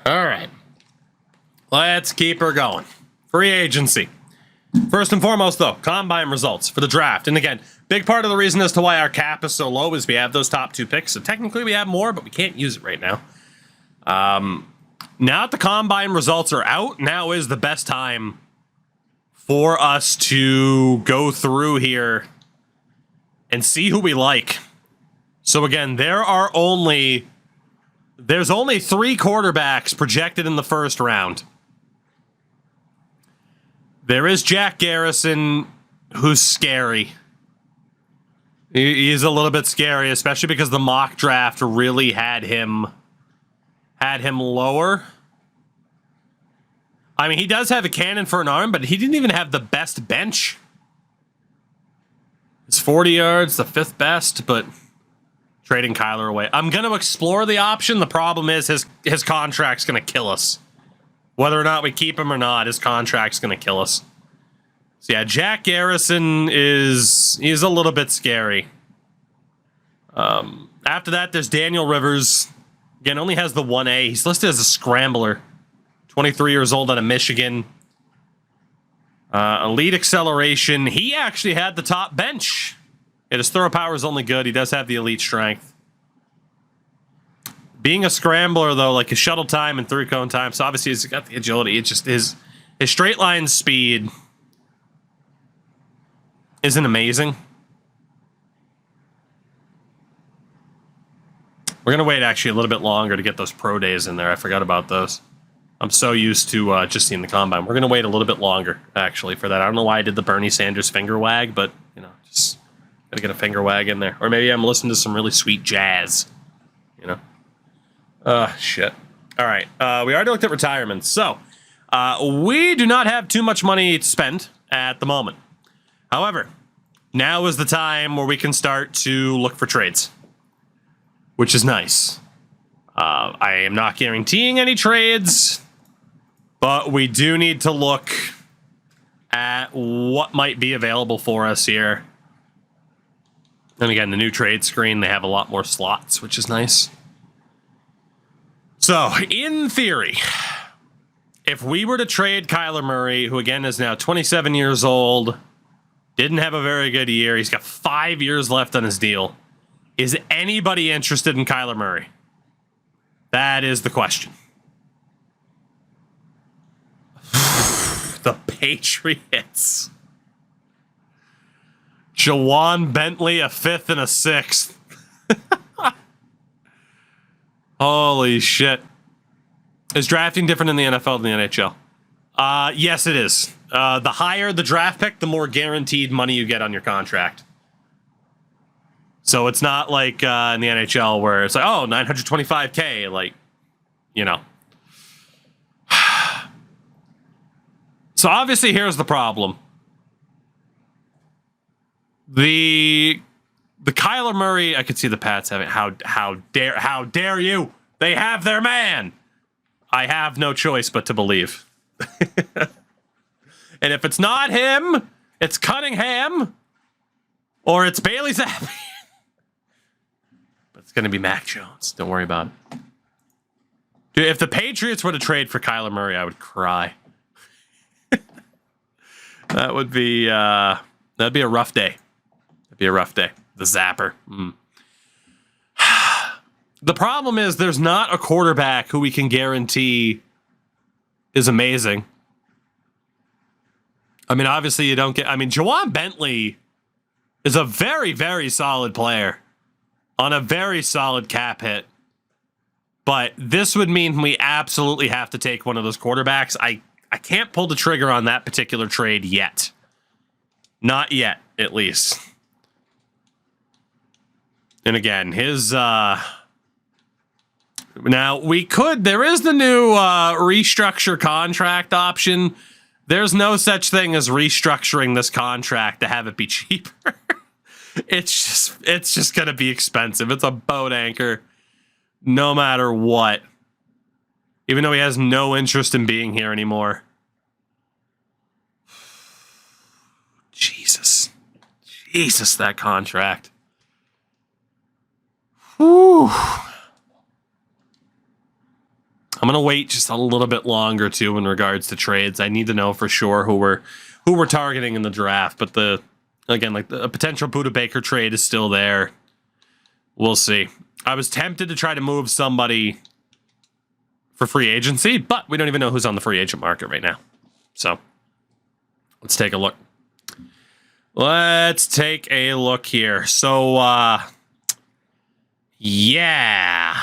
All right. Let's keep her going. Free agency. First and foremost, though, combine results for the draft. And again, big part of the reason as to why our cap is so low is we have those top 2 picks. So technically we have more, but we can't use it right now. Now that the combine results are out, now is the best time for us to go through here and see who we like. So again, there's only 3 quarterbacks projected in the first round. There is Jack Garrison, who's scary. He's a little bit scary, especially because the mock draft really had him lower. I mean, he does have a cannon for an arm, but he didn't even have the best bench. It's 40 yards, the 5th best, but trading Kyler away. I'm going to explore the option. The problem is his contract's going to kill us. Whether or not we keep him or not, his contract's going to kill us. So yeah, Jack Garrison he's a little bit scary. After that, there's Daniel Rivers. Again, only has the 1A. He's listed as a scrambler. 23 years old out of Michigan. Elite acceleration. He actually had the top bench. Yeah, his throw power is only good. He does have the elite strength. Being a scrambler, though, like his shuttle time and 3-cone time, so obviously he's got the agility. It's just his straight line speed isn't amazing. We're going to wait actually a little bit longer to get those pro days in there. I forgot about those. I'm so used to just seeing the combine. We're going to wait a little bit longer, actually, for that. I don't know why I did the Bernie Sanders finger wag, but, you know, just got to get a finger wag in there. Or maybe I'm listening to some really sweet jazz, you know. Shit. All right. We already looked at retirement. So, we do not have too much money to spend at the moment. However, now is the time where we can start to look for trades, which is nice. I am not guaranteeing any trades, but we do need to look at what might be available for us here. And again, the new trade screen, they have a lot more slots, which is nice. So, in theory, if we were to trade Kyler Murray, who again is now 27 years old, didn't have a very good year, he's got 5 years left on his deal. Is anybody interested in Kyler Murray? That is the question. The Patriots. Jawan Bentley, a 5th and a 6th. Holy shit. Is drafting different in the NFL than the NHL? Yes, it is. The higher the draft pick, the more guaranteed money you get on your contract. So it's not like in the NHL where it's like, oh, $925K, like, you know. So obviously here's the problem. The Kyler Murray, I could see the Pats having, how dare you? They have their man. I have no choice but to believe. And if it's not him, it's Cunningham or it's Bailey Zappi. But it's going to be Mac Jones. Don't worry about it. Dude, if the Patriots were to trade for Kyler Murray, I would cry. That would be that'd be a rough day. That'd be a rough day. The Zapper. The problem is there's not a quarterback who we can guarantee is amazing. I mean, obviously you don't get... I mean, Jawan Bentley is a very, very solid player on a very solid cap hit. But this would mean we absolutely have to take one of those quarterbacks. I can't pull the trigger on that particular trade yet. Not yet, at least. And again, his... Now, we could... There is the new restructure contract option. There's no such thing as restructuring this contract to have it be cheaper. It's just going to be expensive. It's a boat anchor no matter what. Even though he has no interest in being here anymore. Jesus, that contract. Whew. I'm gonna wait just a little bit longer too in regards to trades. I need to know for sure who we're targeting in the draft. But again, like the potential Buda Baker trade is still there. We'll see. I was tempted to try to move somebody for free agency, but we don't even know who's on the free agent market right now. So let's take a look. Let's take a look here. So, yeah.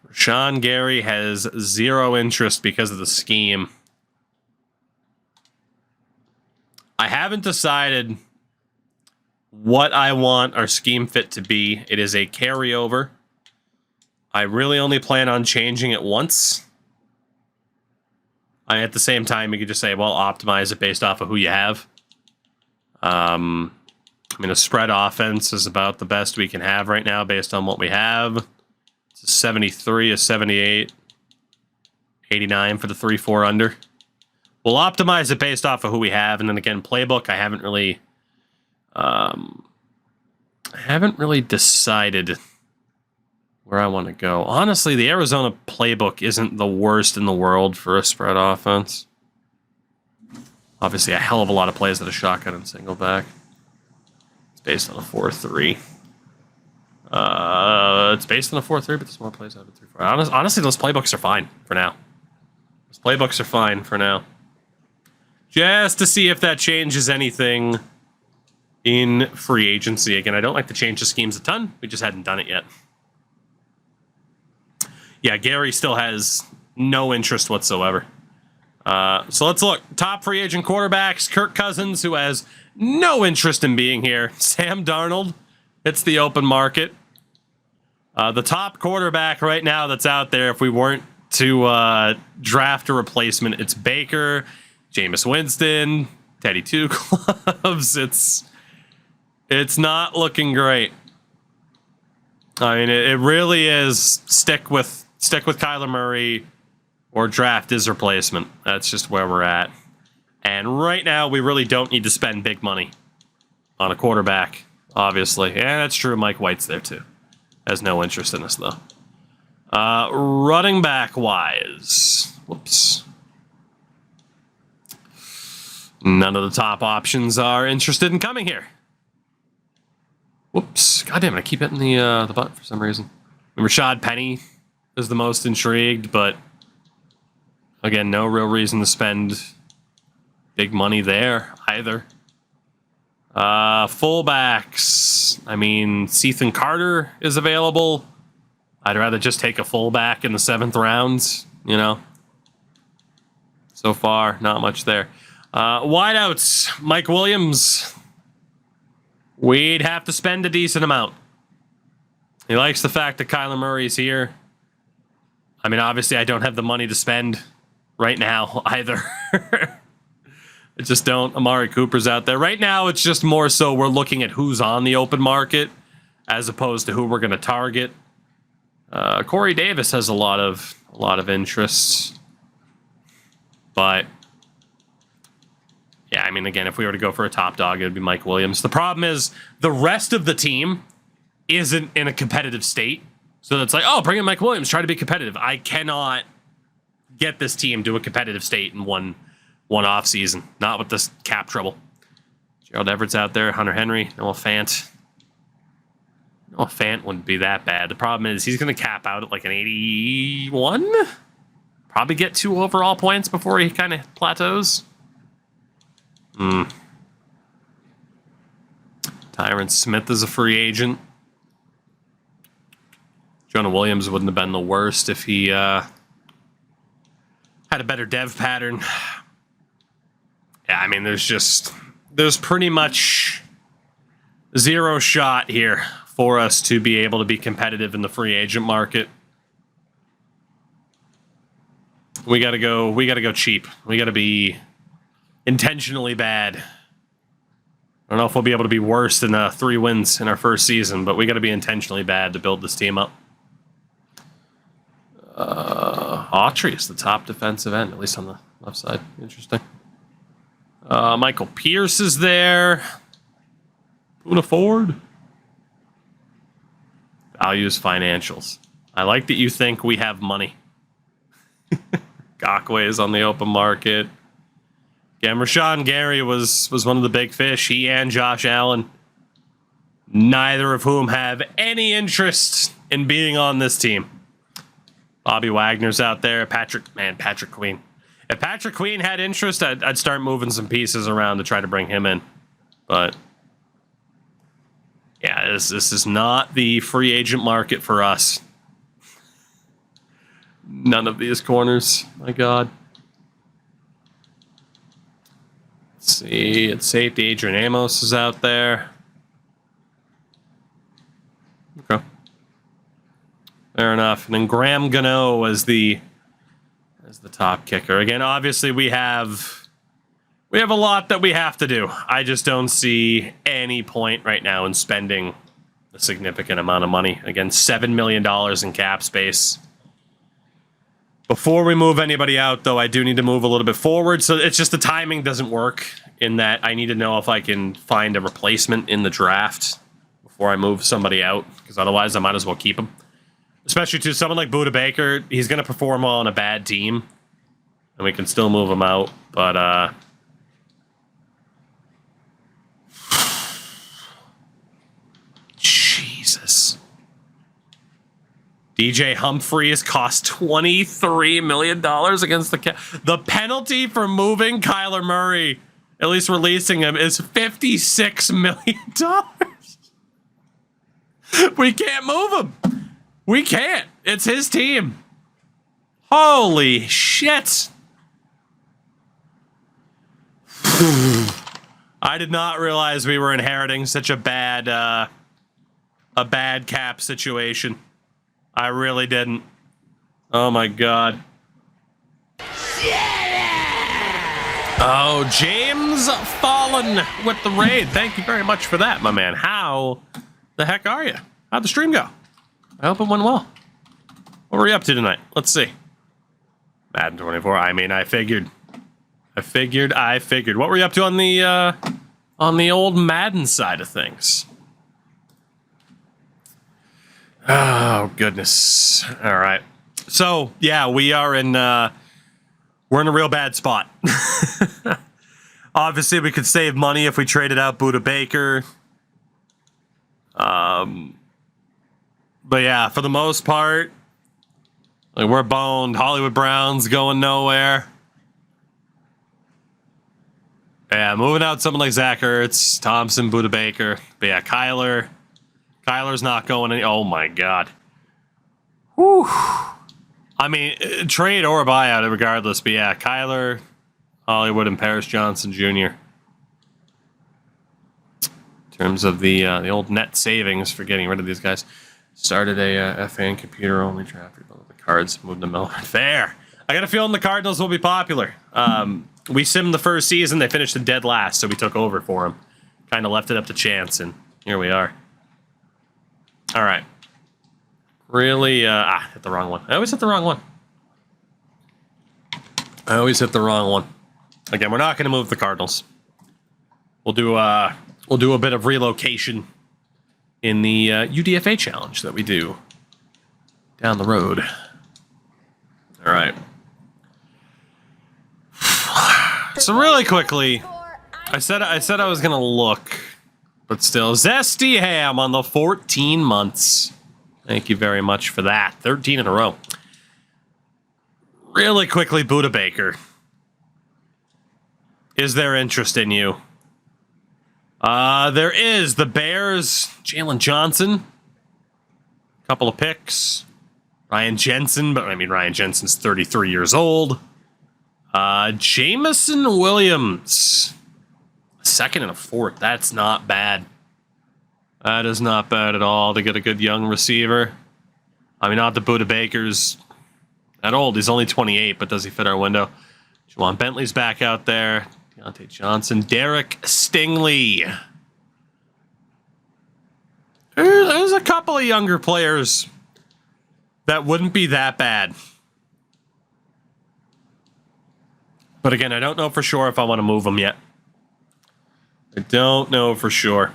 Rashawn Gary has zero interest because of the scheme. I haven't decided what I want our scheme fit to be. It is a carryover. I really only plan on changing it once. At the same time, you could just say, well, optimize it based off of who you have. I mean, a spread offense is about the best we can have right now based on what we have. It's a 73, a 78, 89 for the 3-4 under. We'll optimize it based off of who we have. And then again, playbook, I haven't really decided where I want to go. Honestly, the Arizona playbook isn't the worst in the world for a spread offense. Obviously, a hell of a lot of plays that are shotgun and single back. It's based on a 4-3. It's based on a 4-3, but there's more plays out of 3-4. Honestly, those playbooks are fine for now. Those playbooks are fine for now. Just to see if that changes anything in free agency. Again, I don't like to change the schemes a ton. We just hadn't done it yet. Yeah, Gary still has no interest whatsoever. So let's look. Top free agent quarterbacks. Kirk Cousins, who has no interest in being here. Sam Darnold. It's the open market. The top quarterback right now that's out there, if we weren't to draft a replacement, it's Baker, Jameis Winston, Teddy Two Gloves. It's not looking great. I mean, it really is stick with Kyler Murray or draft his replacement. That's just where we're at. And right now, we really don't need to spend big money on a quarterback, obviously. And that's true. Mike White's there too. Has no interest in us, though. Running back wise. Whoops. None of the top options are interested in coming here. Whoops. God damn it, I keep hitting the button for some reason. And Rashad Penny is the most intrigued, but again, no real reason to spend big money there either. Fullbacks. I mean, Ethan Carter is available. I'd rather just take a fullback in the 7th round, you know. So far, not much there. Wideouts. Mike Williams. We'd have to spend a decent amount. He likes the fact that Kyler Murray's here. I mean, obviously, I don't have the money to spend right now either. I just don't. Amari Cooper's out there. Right now, it's just more so we're looking at who's on the open market as opposed to who we're going to target. Corey Davis has a lot of interests. But yeah, I mean, again, if we were to go for a top dog, it would be Mike Williams. The problem is the rest of the team isn't in a competitive state. So it's like, oh, bring in Mike Williams, try to be competitive. I cannot get this team to a competitive state in one off season. Not with this cap trouble. Gerald Everett's out there, Hunter Henry, Noah Fant. Noah Fant wouldn't be that bad. The problem is he's going to cap out at like an 81. Probably get 2 overall points before he kind of plateaus. Tyron Smith is a free agent. Jonah Williams wouldn't have been the worst if he had a better dev pattern. Yeah, I mean, there's pretty much zero shot here for us to be able to be competitive in the free agent market. We gotta go cheap. We gotta be intentionally bad. I don't know if we'll be able to be worse than 3 wins in our first season, but we gotta be intentionally bad to build this team up. Autry is the top defensive end, at least on the left side. Interesting. Michael Pierce is there. Una Ford. Values financials. I like that you think we have money. Gakwe is on the open market. Again, Rashawn Gary was one of the big fish. He and Josh Allen, neither of whom have any interest in being on this team. Bobby Wagner's out there. Patrick Queen. If Patrick Queen had interest, I'd start moving some pieces around to try to bring him in. But yeah, this is not the free agent market for us. None of these corners. My God. Let's see. It's safety. Adrian Amos is out there. Okay. Fair enough. And then Graham Gano as the top kicker. Again, obviously we have a lot that we have to do. I just don't see any point right now in spending a significant amount of money. Again, $7 million in cap space. Before we move anybody out, though, I do need to move a little bit forward. So it's just the timing doesn't work in that I need to know if I can find a replacement in the draft before I move somebody out, because otherwise I might as well keep him. Especially to someone like Budda Baker. He's going to perform well on a bad team, and we can still move him out. But, Jesus. DJ Humphries cost $23 million against the penalty for moving Kyler Murray, at least releasing him, is $56 million. We can't move him. We can't. It's his team. Holy shit. I did not realize we were inheriting such a bad cap situation. I really didn't. Oh my God. Oh, James Fallen with the raid. Thank you very much for that, my man. How the heck are you? How'd the stream go? I hope it went well. What were you up to tonight? Let's see. Madden 24. I mean, I figured. What were you up to on the old Madden side of things? Oh, goodness. All right. So, yeah, we're in a real bad spot. Obviously, we could save money if we traded out Budda Baker. But yeah, for the most part, like, we're boned. Hollywood Brown's going nowhere. Yeah, moving out someone like Zach Ertz, Thompson, Budda Baker. But yeah, Kyler's not going any. Oh my God. Whew. I mean, trade or buyout regardless. But yeah, Kyler, Hollywood, and Paris Johnson Jr. In terms of the old net savings for getting rid of these guys. Started a fan computer only draft. The Cards moved to Melbourne. Fair. I got a feeling the Cardinals will be popular. We simmed the first season. They finished in dead last, so we took over for them. Kind of left it up to chance, and here we are. All right. Really, hit the wrong one. I always hit the wrong one. Again, we're not going to move the Cardinals. We'll do a bit of relocation in the UDFA challenge that we do down the road. All right. So really quickly, I said I was going to look. But still, Zesty Ham on the 14 months. Thank you very much for that. 13 in a row. Really quickly, Budda Baker. Is there interest in you? There is. The Bears, Jalen Johnson. Couple of picks. Ryan Jensen, but I mean, Ryan Jensen's 33 years old. Jameson Williams. Second and a fourth. That's not bad. That is not bad at all to get a good young receiver. I mean, not the Budda Baker's that old. He's only 28, but does he fit our window? Juwan Bentley's back out there. Deontay Johnson. Derek Stingley. There's a couple of younger players that wouldn't be that bad. But again, I don't know for sure if I want to move them yet. I don't know for sure.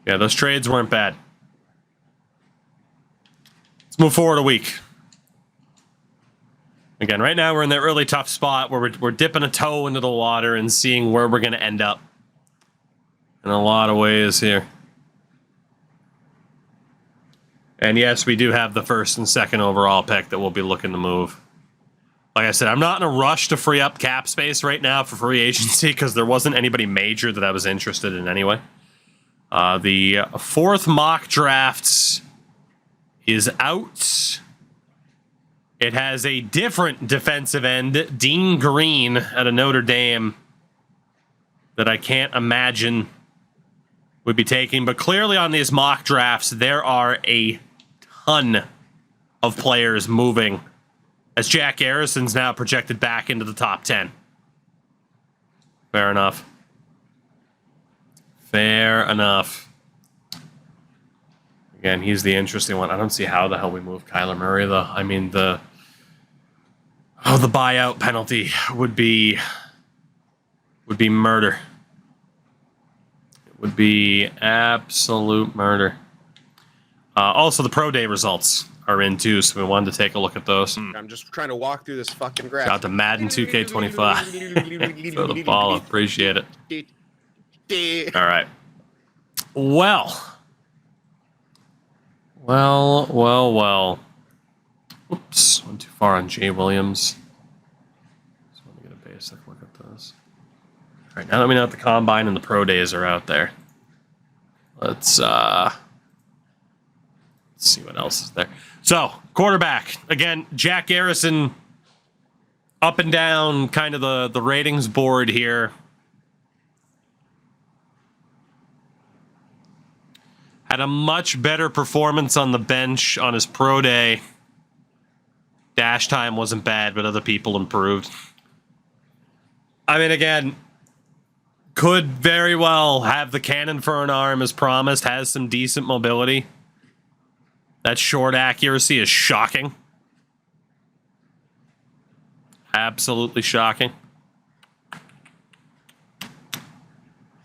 Yeah, those trades weren't bad. Let's move forward a week. Again, right now we're in that really tough spot where we're dipping a toe into the water and seeing where we're going to end up. In a lot of ways here. And yes, we do have the first and second overall pick that we'll be looking to move. Like I said, I'm not in a rush to free up cap space right now for free agency because there wasn't anybody major that I was interested in anyway. The fourth mock draft is out. It has a different defensive end, Dean Green, out of Notre Dame, that I can't imagine would be taking. But clearly on these mock drafts, there are a ton of players moving, as Jack Garrison's now projected back into the top 10. Fair enough. Fair enough. Again, he's the interesting one. I don't see how the hell we move Kyler Murray, though. I mean, the buyout penalty would be murder. It would be absolute murder. Also, the pro day results are in too, so we wanted to take a look at those. I'm just trying to walk through this fucking graph. Shout out to Madden 2K25. Throw the ball up. Appreciate it. All right. Well. Oops. Went too far on Jay Williams. Just want to get a basic look at those. All right. Now that we know that the combine and the pro days are out there, let's see what else is there. So, quarterback. Again, Jack Garrison up and down kind of the ratings board here. Had a much better performance on the bench on his pro day. Dash time wasn't bad, but other people improved. I mean, again, could very well have the cannon for an arm as promised, has some decent mobility. That short accuracy is shocking. Absolutely shocking.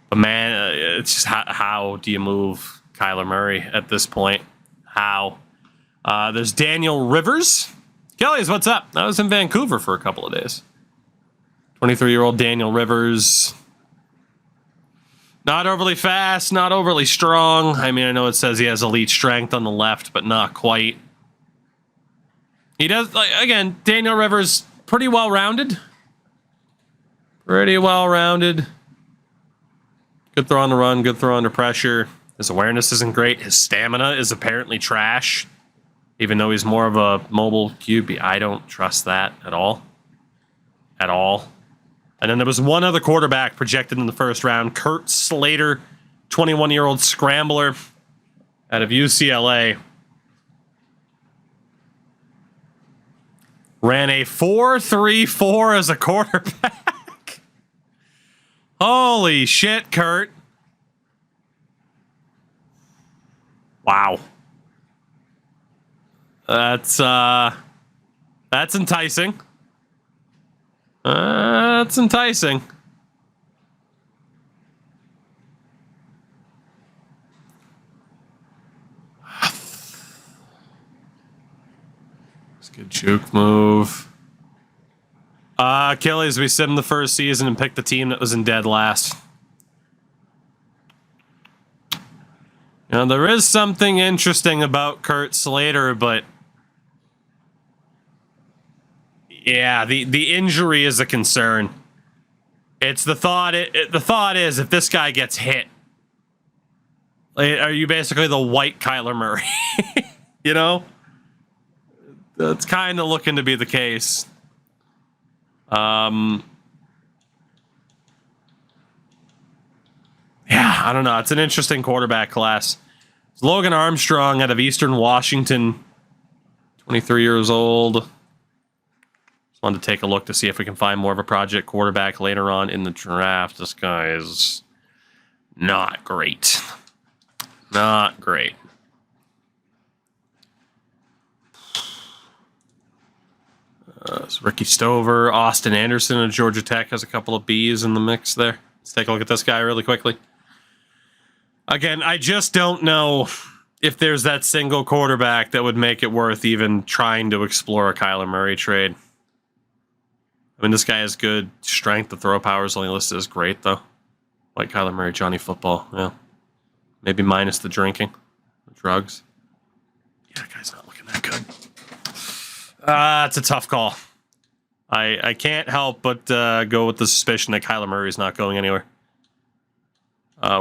But man, it's just how do you move Kyler Murray at this point? How? There's Daniel Rivers. Kelly's, what's up? I was in Vancouver for a couple of days. 23-year-old Daniel Rivers. Not overly fast, not overly strong. I mean, I know it says he has elite strength on the left, but not quite. He does, like, again, Daniel Rivers, pretty well-rounded. Pretty well-rounded. Good throw on the run, good throw under pressure. His awareness isn't great. His stamina is apparently trash. Even though he's more of a mobile QB, I don't trust that at all. At all. And then there was one other quarterback projected in the first round, Kurt Slater, 21-year-old scrambler out of UCLA. Ran a 4.34 as a quarterback. Holy shit, Kurt. Wow. That's enticing. That's enticing. It's a good juke move. Achilles, we simmed the first season and picked the team that was in dead last. You know, there is something interesting about Kurt Slater, but yeah, the injury is a concern. It's the thought. The thought is, if this guy gets hit, are you basically the white Kyler Murray? You know, that's kind of looking to be the case. Yeah, I don't know. It's an interesting quarterback class. It's Logan Armstrong out of Eastern Washington, 23 years old. Wanted to take a look to see if we can find more of a project quarterback later on in the draft. This guy is not great. Not great. So Ricky Stover, Austin Anderson of Georgia Tech has a couple of B's in the mix there. Let's take a look at this guy really quickly. Again, I just don't know if there's that single quarterback that would make it worth even trying to explore a Kyler Murray trade. I mean, this guy has good strength. The throw power is only listed as great, though. Like Kyler Murray, Johnny Football. Yeah. Maybe minus the drinking. The drugs. Yeah, that guy's not looking that good. It's a tough call. I can't help but go with the suspicion that Kyler Murray is not going anywhere.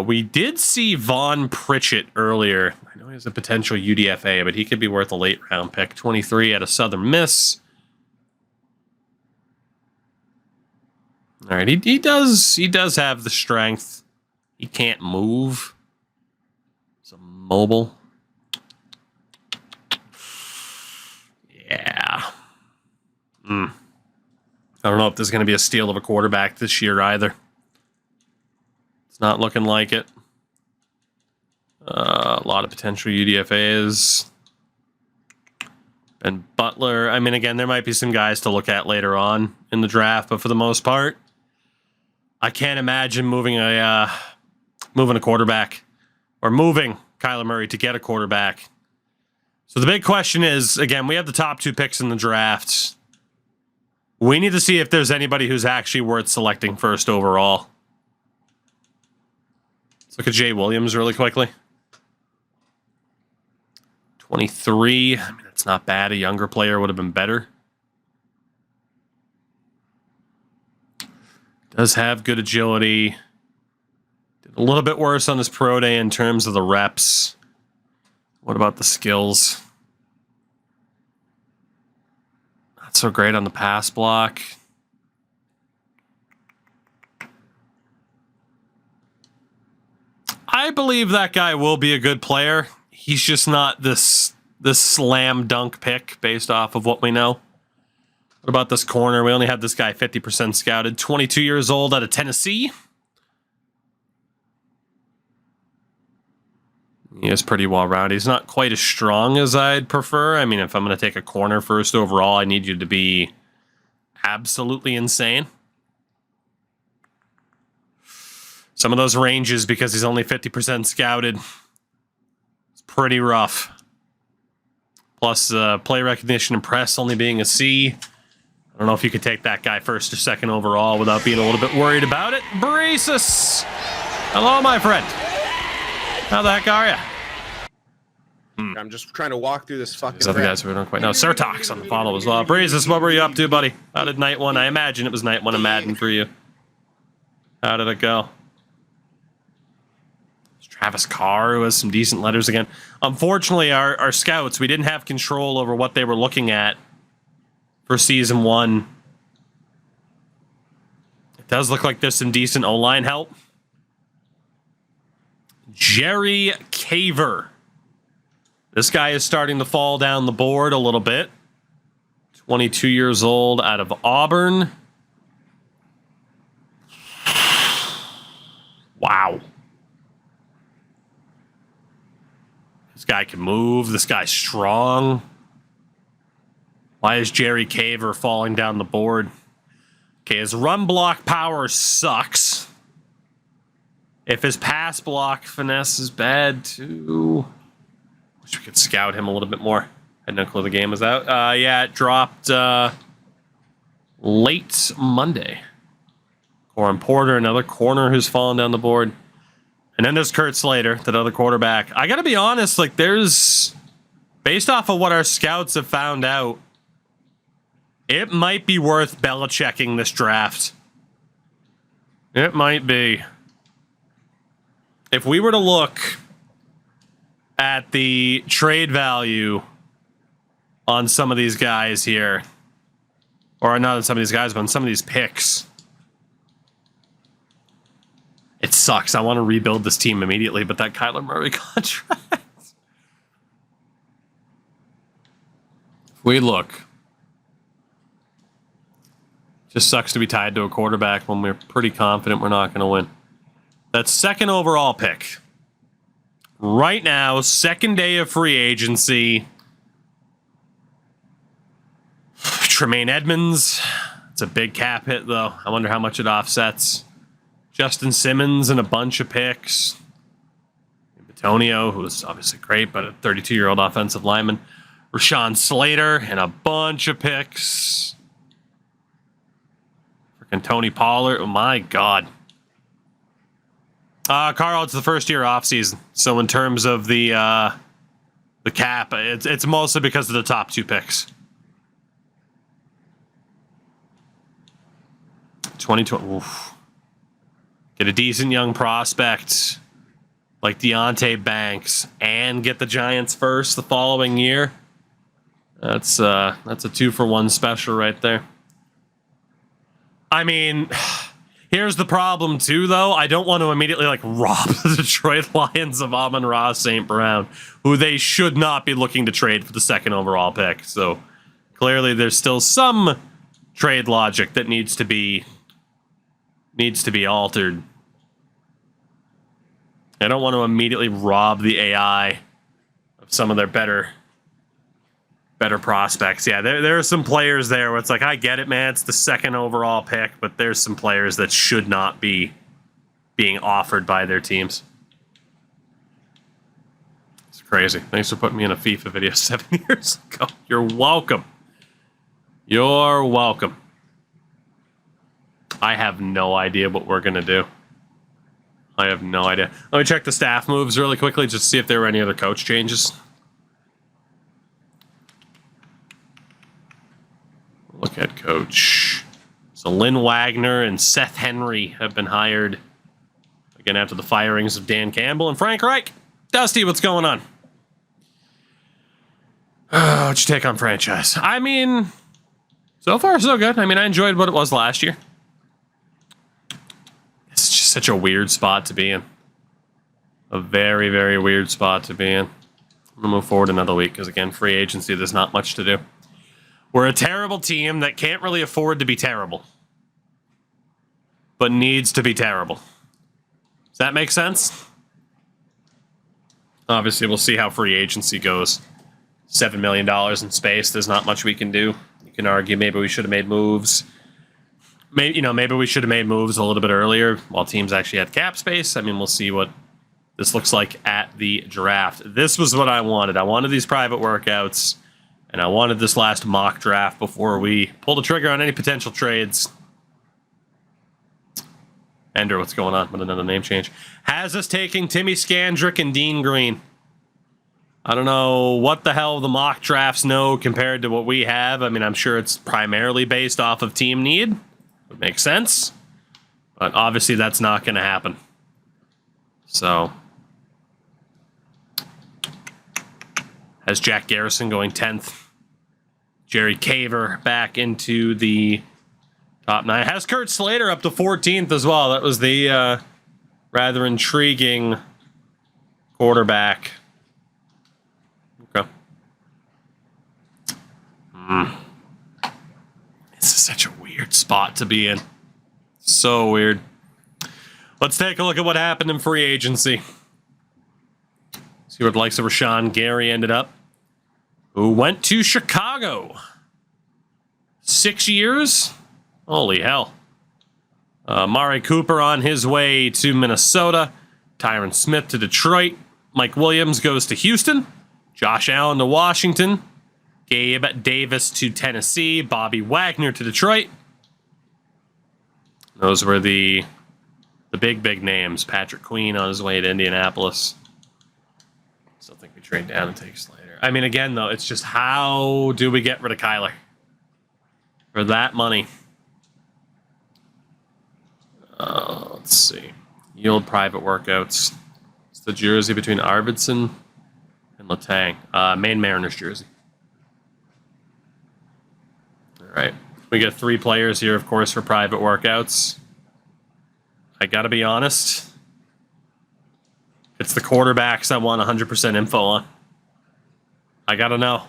We did see Von Pritchett earlier. I know he has a potential UDFA, but he could be worth a late round pick. 23 at a Southern Miss. All right, he does have the strength. He can't move. He's a mobile. Yeah. I don't know if there's going to be a steal of a quarterback this year either. It's not looking like it. A lot of potential UDFAs. And Butler. I mean, again, there might be some guys to look at later on in the draft, but for the most part, I can't imagine moving a quarterback or moving Kyler Murray to get a quarterback. So the big question is, again, we have the top 2 picks in the draft. We need to see if there's anybody who's actually worth selecting first overall. Let's look at Jay Williams really quickly. 23. I mean, that's not bad. A younger player would have been better. Does have good agility. Did a little bit worse on his pro day in terms of the reps. What about the skills? Not so great on the pass block. I believe that guy will be a good player. He's just not this slam dunk pick based off of what we know. What about this corner? We only have this guy 50% scouted. 22 years old out of Tennessee. He is pretty well-rounded. He's not quite as strong as I'd prefer. I mean, if I'm going to take a corner first overall, I need you to be absolutely insane. Some of those ranges, because he's only 50% scouted, it's pretty rough. Plus, play recognition and press only being a C. I don't know if you could take that guy first or second overall without being a little bit worried about it. Braces! Hello, my friend. How the heck are you? I'm just trying to walk through this fucking. These other guys we don't quite know. Surtox on the follow as well. Braces, what were you up to, buddy? How did night 1? I imagine it was night 1 of Madden for you. How did it go? Travis Carr, who has some decent letters again. Unfortunately, our scouts, we didn't have control over what they were looking at for season 1. It does look like there's some decent O-line help. Jerry Caver. This guy is starting to fall down the board a little bit. 22 years old out of Auburn. Wow. This guy can move. This guy's strong. Why is Jerry Caver falling down the board? Okay, his run block power sucks. If his pass block finesse is bad too. Wish we could scout him a little bit more. I had no clue the game was out. Yeah, it dropped late Monday. Corin Porter, another corner who's fallen down the board. And then there's Kurt Slater, that other quarterback. I gotta be honest, like there's, based off of what our scouts have found out, it might be worth Belichicking this draft. It might be. If we were to look at the trade value on some of these guys here, or not on some of these guys, but on some of these picks, it sucks. I want to rebuild this team immediately, but that Kyler Murray contract. If we look, just sucks to be tied to a quarterback when we're pretty confident we're not going to win. That second overall pick. Right now, second day of free agency. Tremaine Edmonds. It's a big cap hit, though. I wonder how much it offsets. Justin Simmons and a bunch of picks. Antonio, who's obviously great, but a 32-year-old offensive lineman. Rashawn Slater and a bunch of picks. Freaking Tony Pollard. Oh, my God. Carl, it's the first year off season. So in terms of the cap, it's mostly because of the top 2 picks. 2020. Oof. Get a decent young prospect like Deontay Banks and get the Giants first the following year. That's a 2-for-1 special right there. I mean, here's the problem too, though. I don't want to immediately rob the Detroit Lions of Amon-Ra St. Brown, who they should not be looking to trade for the 2nd overall pick. So clearly, there's still some trade logic that needs to be altered. I don't want to immediately rob the AI of some of their better prospects. Yeah, there are some players there where it's like, I get it, man. It's the 2nd overall pick, but there's some players that should not be being offered by their teams. It's crazy. Thanks for putting me in a FIFA video 7 years ago. You're welcome. You're welcome. I have no idea what we're going to do. I have no idea. Let me check the staff moves really quickly just to see if there were any other coach changes. Look at coach. So Lynn Wagner and Seth Henry have been hired again after the firings of Dan Campbell and Frank Reich. Dusty, what's going on? What'd you take on franchise? I mean, so far so good. I mean, I enjoyed what it was last year. It's just such a weird spot to be in. A very, very weird spot to be in. I'm going to move forward another week because, again, free agency, there's not much to do. We're a terrible team that can't really afford to be terrible, but needs to be terrible. Does that make sense? Obviously, we'll see how free agency goes. $7 million in space. There's not much we can do. You can argue maybe we should have made moves. Maybe we should have made moves a little bit earlier while teams actually had cap space. I mean, we'll see what this looks like at the draft. This was what I wanted. I wanted these private workouts. And I wanted this last mock draft before we pull the trigger on any potential trades. Ender, what's going on with another name change? Has us taking Timmy Skandrick and Dean Green. I don't know what the hell the mock drafts know compared to what we have. I mean, I'm sure it's primarily based off of team need. Would make sense. But obviously that's not going to happen. So has Jack Garrison going 10th. Jerry Caver back into the top 9. Has Kurt Slater up to 14th as well. That was the rather intriguing quarterback. Okay. This is such a weird spot to be in. So weird. Let's take a look at what happened in free agency. See where the likes of Rashawn Gary ended up. Who went to Chicago. 6 years? Holy hell. Mari Cooper on his way to Minnesota. Tyron Smith to Detroit. Mike Williams goes to Houston. Josh Allen to Washington. Gabe Davis to Tennessee. Bobby Wagner to Detroit. Those were the big names. Patrick Queen on his way to Indianapolis. Still think we trade down and take Slater. I mean, again, though, it's just how do we get rid of Kyler for that money? Let's see. Yield private workouts. It's the jersey between Arvidsson and Letang. Maine Mariners jersey. All right. We get 3 players here, of course, for private workouts. I got to be honest. It's the quarterbacks I want 100% info on. I gotta know.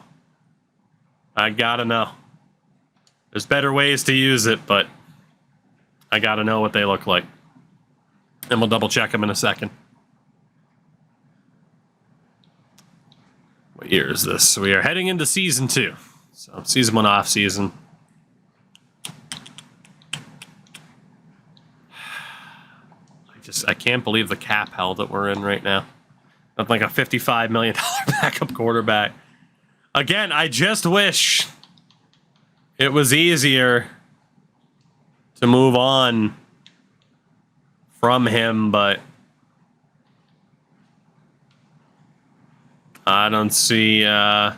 There's better ways to use it, but I gotta know what they look like. And we'll double check them in a second. What year is this? We are heading into season 2. So season 1 off season. I can't believe the cap hell that we're in right now. with like a $55 million backup quarterback. Again, I just wish it was easier to move on from him, but I don't see how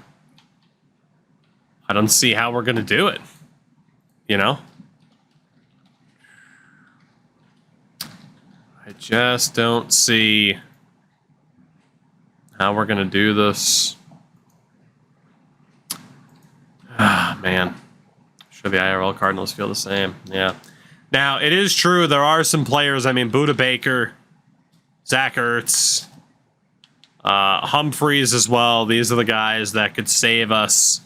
we're gonna do it. You know? I just don't see how we're gonna do this. Ah, man. Sure the IRL Cardinals feel the same. Yeah. Now, it is true there are some players, I mean, Budda Baker, Zach Ertz, Humphreys as well. These are the guys that could save us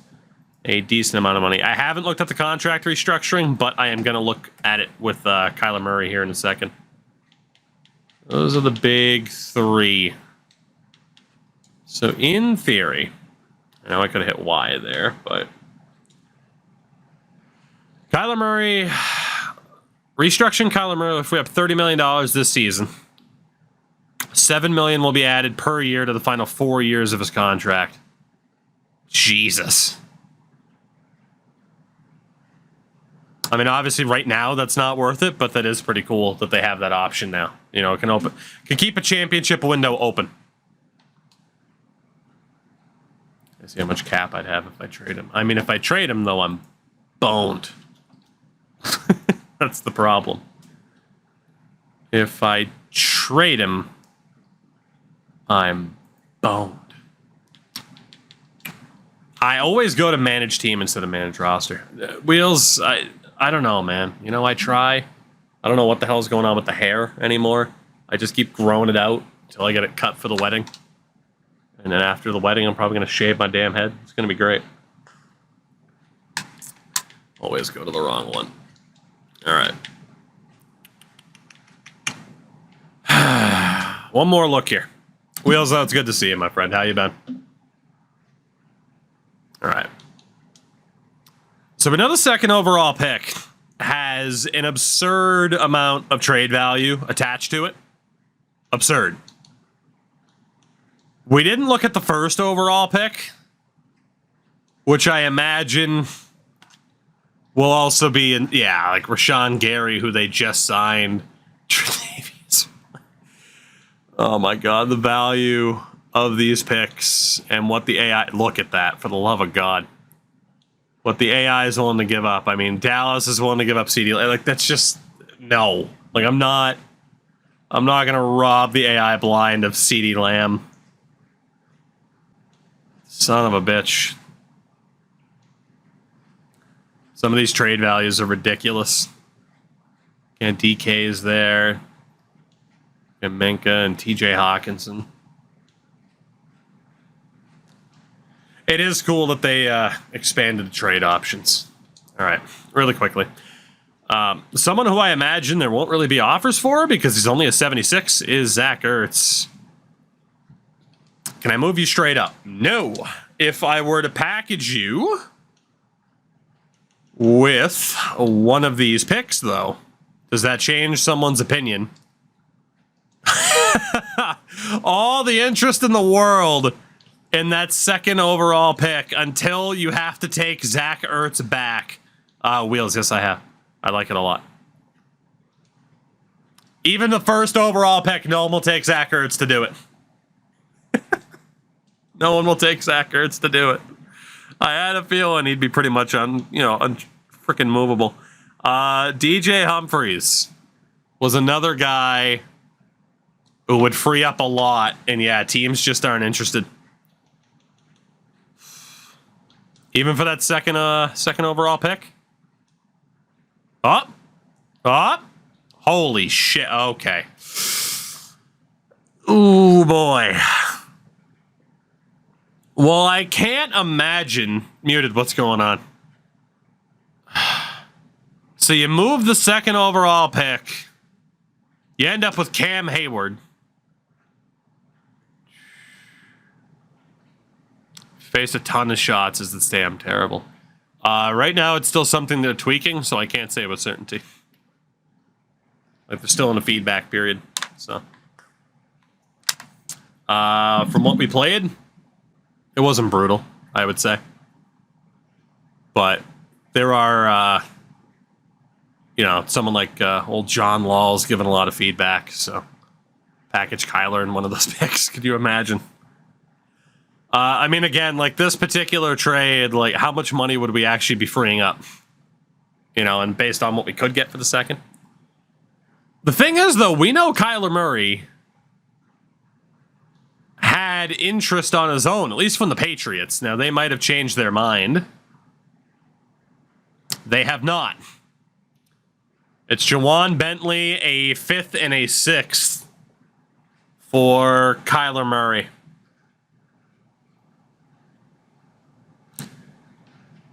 a decent amount of money. I haven't looked at the contract restructuring, but I am going to look at it with Kyler Murray here in a second. Those are the big three. So in theory, I know I could have hit Y there, but Kyler Murray, restructuring Kyler Murray, if we have $30 million this season, $7 million will be added per year to the final 4 years of his contract. Jesus. I mean, obviously, right now that's not worth it, but that is pretty cool that they have that option now. You know, it can keep a championship window open. Let's see how much cap I'd have if I trade him. I mean, if I trade him, though, I'm boned. That's the problem. If I trade him, I'm boned. I always go to manage team instead of manage roster. Wheels, I don't know, man. You know, I try. I don't know what the hell's going on with the hair anymore. I just keep growing it out until I get it cut for the wedding. And then after the wedding, I'm probably going to shave my damn head. It's going to be great. Always go to the wrong one. All right. One more look here. Wheels, it's good to see you, my friend. How you been? All right. So another second overall pick has an absurd amount of trade value attached to it. Absurd. We didn't look at the first overall pick, which I imagine will also be in, yeah, like Rashawn Gary, who they just signed. Oh my God, the value of these picks and what the AI, look at that, for the love of God. What the AI is willing to give up. I mean, Dallas is willing to give up CD. Like, that's just, no. Like, I'm not going to rob the AI blind of CD Lamb. Son of a bitch. Some of these trade values are ridiculous. And DK is there. And Minka and TJ Hawkinson. It is cool that they expanded the trade options. All right, really quickly. Someone who I imagine there won't really be offers for because he's only a 76 is Zach Ertz. Can I move you straight up? No. If I were to package you with one of these picks, though, does that change someone's opinion? All the interest in the world in that second overall pick until you have to take Zach Ertz back. Wheels, yes, I have. I like it a lot. Even the first overall pick, no one will take Zach Ertz to do it. No one will take Zach Ertz to do it. I had a feeling he'd be pretty much freaking movable. DJ Humphreys was another guy who would free up a lot, and yeah, teams just aren't interested. Even for that second overall pick? Holy shit, okay. Ooh, boy. Well, I can't imagine... Muted, what's going on? So you move the second overall pick. You end up with Cam Hayward. Face a ton of shots is this damn terrible. Right now, it's still something they're tweaking, so I can't say with certainty. Like, they're still in a feedback period, so... From what we played, it wasn't brutal, I would say. But there are, someone like old John Law's giving a lot of feedback. So package Kyler in one of those picks. Could you imagine? Again, like this particular trade, like how much money would we actually be freeing up? And based on what we could get for the second. The thing is, though, we know Kyler Murray had interest on his own, at least from the Patriots. Now, they might have changed their mind. They have not. It's Jawan Bentley, a 5th and a 6th for Kyler Murray.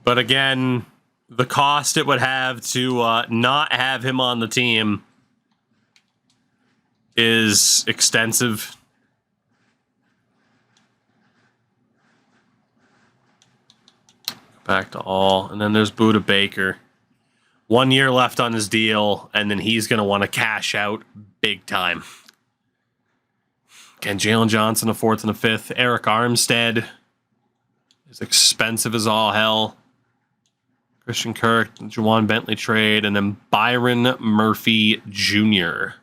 But again, the cost it would have to not have him on the team is extensive. Back to all. And then there's Buda Baker. 1 year left on his deal, and then he's going to want to cash out big time. Again, Jalen Johnson, a 4th and a 5th. Eric Armstead is expensive as all hell. Christian Kirk, Jawan Bentley trade, and then Byron Murphy Jr.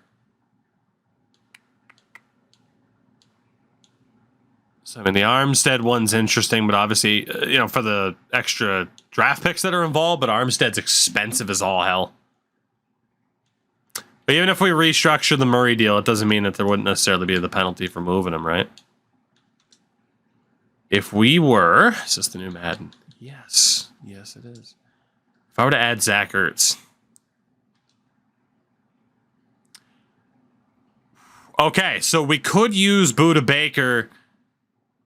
So, the Armstead one's interesting, but obviously, for the extra draft picks that are involved, but Armstead's expensive as all hell. But even if we restructure the Murray deal, it doesn't mean that there wouldn't necessarily be the penalty for moving him, right? If we were... Is this the new Madden? Yes. Yes, it is. If I were to add Zach Ertz. Okay, so we could use Buda Baker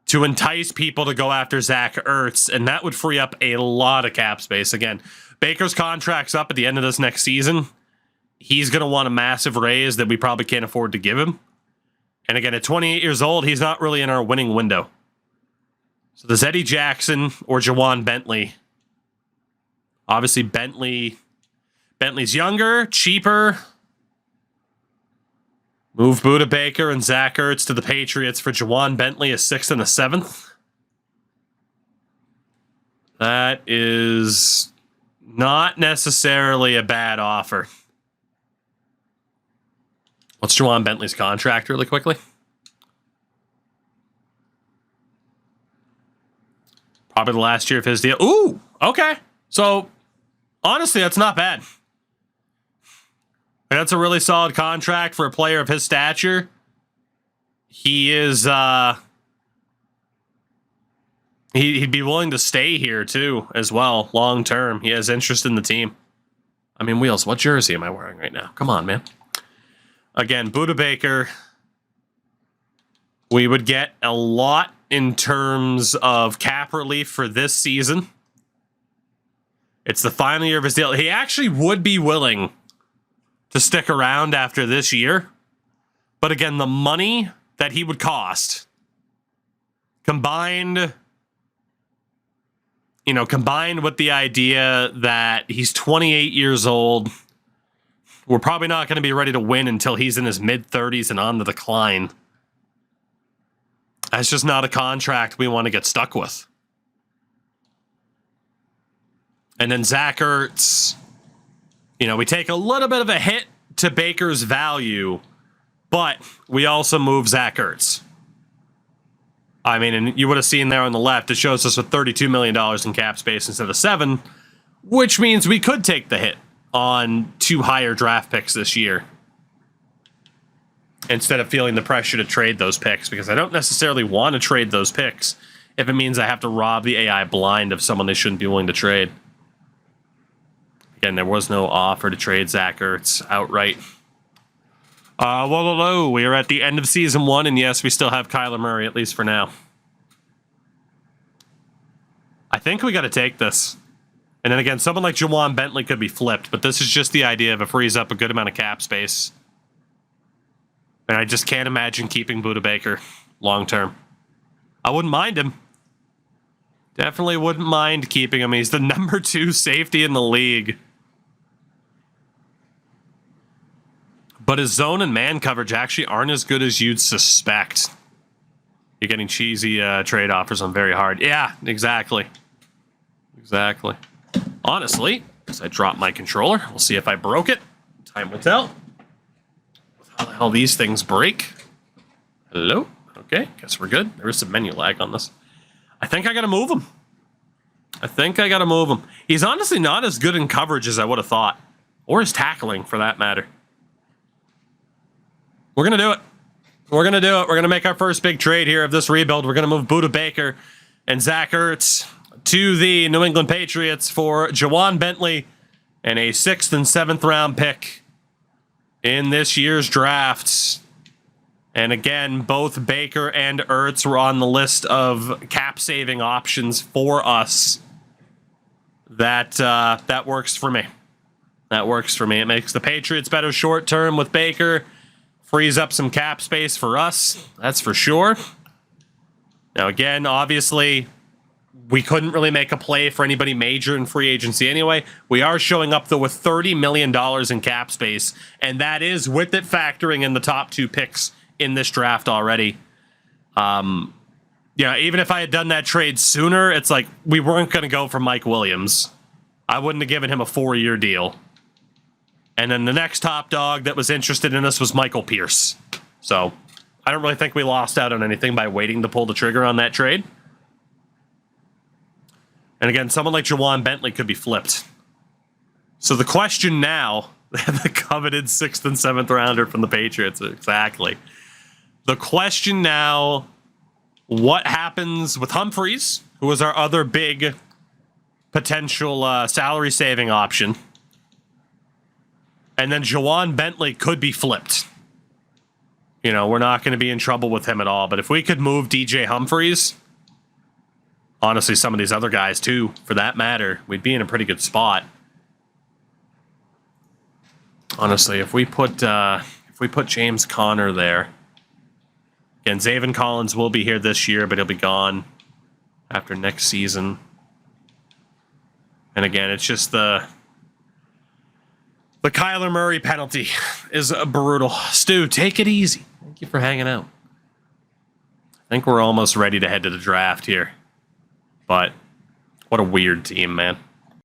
to entice people to go after Zach Ertz, and that would free up a lot of cap space. Again, Baker's contract's up at the end of this next season. He's going to want a massive raise that we probably can't afford to give him. And again, at 28 years old, he's not really in our winning window. So there's Eddie Jackson or Jawan Bentley. Obviously, Bentley's younger, cheaper. Move Buda Baker and Zach Ertz to the Patriots for Jawan Bentley, a 6th and a 7th. That is not necessarily a bad offer. What's Jawan Bentley's contract really quickly? Probably the last year of his deal. Ooh, okay. So, honestly, that's not bad. That's a really solid contract for a player of his stature. He is, he'd be willing to stay here, too, as well, long term. He has interest in the team. Wheels, what jersey am I wearing right now? Come on, man. Again, Buda Baker. We would get a lot in terms of cap relief for this season. It's the final year of his deal. He actually would be willing to stick around after this year. But again, the money that he would cost, combined with the idea that he's 28 years old, we're probably not going to be ready to win until he's in his mid-30s and on the decline. That's just not a contract we want to get stuck with. And then Zach Ertz, we take a little bit of a hit to Baker's value, but we also move Zach Ertz. And you would have seen there on the left, it shows us with $32 million in cap space instead of 7, which means we could take the hit on 2 higher draft picks this year instead of feeling the pressure to trade those picks, because I don't necessarily want to trade those picks if it means I have to rob the AI blind of someone they shouldn't be willing to trade. Again, there was no offer to trade Zach Ertz outright. Hello. We are at the end of season 1, and yes, we still have Kyler Murray, at least for now. I think we got to take this. And then again, someone like Jawan Bentley could be flipped, but this is just the idea of it frees up a good amount of cap space. And I just can't imagine keeping Buda Baker long term. I wouldn't mind him. Definitely wouldn't mind keeping him. He's the number 2 safety in the league. But his zone and man coverage actually aren't as good as you'd suspect. You're getting cheesy trade offers on very hard. Yeah, exactly. Exactly. Honestly, as I drop my controller, we'll see if I broke it. Time will tell. How the hell these things break? Hello? Okay, guess we're good. There is some menu lag on this. I think I gotta move him. He's honestly not as good in coverage as I would have thought. Or his tackling, for that matter. We're gonna do it. We're gonna make our first big trade here of this rebuild. We're gonna move Budda Baker and Zach Ertz to the New England Patriots for Jawan Bentley and a 6th and 7th round pick in this year's drafts. And again, both Baker and Ertz were on the list of cap saving options for us. That works for me. It makes the Patriots better short term with Baker. Frees up some cap space for us. That's for sure. Now again, obviously, we couldn't really make a play for anybody major in free agency anyway. We are showing up, though, with $30 million in cap space, and that is with it factoring in the top 2 picks in this draft already. Yeah, even if I had done that trade sooner, it's like we weren't going to go for Mike Williams. I wouldn't have given him a 4-year deal. And then the next top dog that was interested in us was Michael Pierce. So I don't really think we lost out on anything by waiting to pull the trigger on that trade. And again, someone like Jawan Bentley could be flipped. So the question now, the coveted 6th and 7th rounder from the Patriots, exactly. The question now, what happens with Humphreys, who was our other big potential salary saving option? And then Jawan Bentley could be flipped. You know, we're not going to be in trouble with him at all. But if we could move DJ Humphreys, honestly, some of these other guys too, for that matter, we'd be in a pretty good spot. Honestly, if we put James Conner there, again, Zaven Collins will be here this year, but he'll be gone after next season. And again, it's just the Kyler Murray penalty is brutal. Stu, take it easy. Thank you for hanging out. I think we're almost ready to head to the draft here. But what a weird team, man.